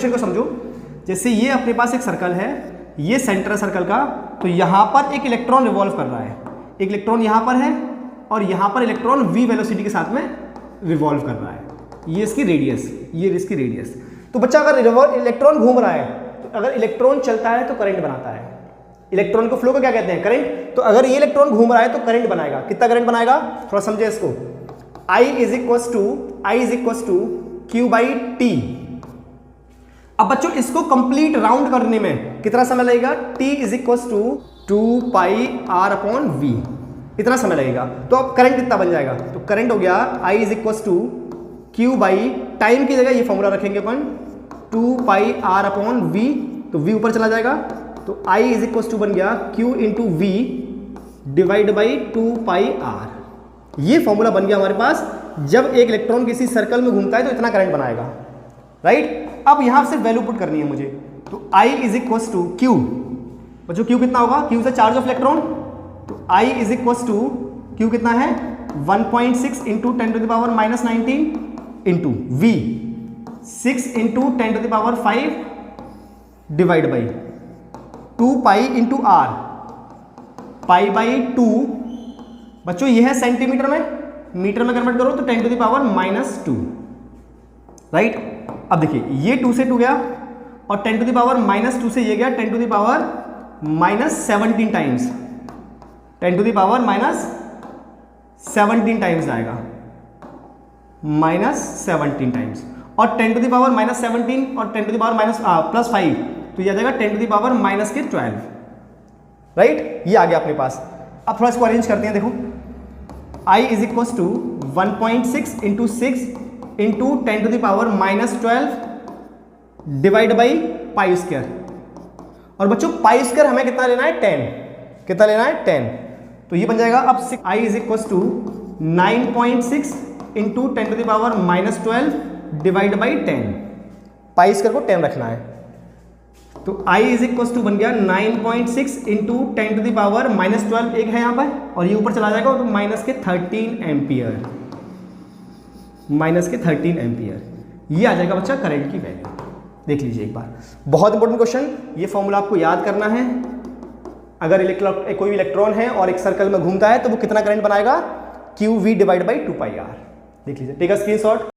Question को समझो। जैसे ये अपने पास एक सर्कल है, ये सेंटर है सर्कल का, तो यहाँ पर एक इलेक्ट्रॉन रिवॉल्व कर रहा है, एक इलेक्ट्रॉन यहाँ पर है और यहाँ पर इलेक्ट्रॉन v वेलोसिटी के साथ में रिवॉल्व कर रहा है। ये इसकी रेडियस, ये इसकी रेडियस। तो बच्चा अगर इलेक्ट्रॉन घूम रहा है, तो अगर इलेक्ट्रॉन चलता है तो करंट बनाता है। इलेक्ट्रॉन को फ्लो को क्या कहते हैं? करंट। तो अगर ये इलेक्ट्रॉन घूम रहा है तो करंट बनाएगा। कितना करंट बनाएगा? थोड़ा समझे इसको। I is equal to Q by T. अब बच्चों इसको कंप्लीट राउंड करने में कितना समय लगेगा? T is equal to 2 pi R upon V, इतना समय लगेगा। तो अब करंट कितना बन जाएगा? तो करंट हो गया I is equal to Q by time की जगह ये फॉर्मूला रखेंगे अपन 2 पाई R अपॉन V, तो V ऊपर चला जाएगा, तो I इज इक्वल टू बन गया Q into V divide by 2 pi R। ये फॉर्मूला बन गया हमारे पास। जब एक इलेक्ट्रॉन किसी सर्कल में घूमता है तो इतना करंट बनाएगा, राइट। अब यहां से वैल्यू पुट करनी है मुझे, तो I is equal to Q, बच्चों Q कितना होगा? Q से चार्ज ऑफ इलेक्ट्रॉन, तो I is equal to Q कितना है? 1.6 into 10 to the power minus 19 into V 6 into 10 to the power 5 divide by 2 pi into R, pi by 2। बच्चों ये है सेंटीमीटर में, मीटर में कन्वर्ट करो तो 10 to the power minus 2, right. अब देखिए ये 2 से 2 गया और 10 टू द पावर माइनस 2 से ये गया 10 to the power minus 17 times, 10 to the power minus 17 times आएगा, माइनस 17 टाइम्स। और 10 टू द पावर माइनस 17 और 10 to the power minus plus 5, तो ये आ जाएगा 10 टू द पावर माइनस के 12, राइट। ये आ गया अपने पास। अब थोड़ा इसको अरेंज करते हैं। देखो I is equal to 1.6 into 6 into 10 to the power minus 12 divide by pi square. और बच्चों पाई स्क्वायर हमें कितना लेना है? 10। कितना लेना है? 10। तो ये बन जाएगा अब I is equal to 9.6 into 10 to the power minus 12 divide by 10। Pi square को 10 रखना है, तो I इज इक्वल टू बन गया 9.6 into 10 to the power minus 12, एक है यहाँ पर और ये ऊपर चला जाएगा तो माइनस के 13 एम्पियर, माइनस के 13 एम्पियर। ये आ जाएगा बच्चा करंट की वैल्यू। देख लीजिए एक बार, बहुत इंपॉर्टेंट क्वेश्चन। ये फॉर्मूला आपको याद करना है। अगर कोई इलेक्ट्रॉन है और एक सर्कल में घूमता है तो वो कितना करंट बनाएगा? QV divide by 2 pi R। देख लीजिए, टेक अ स्क्रीनशॉट।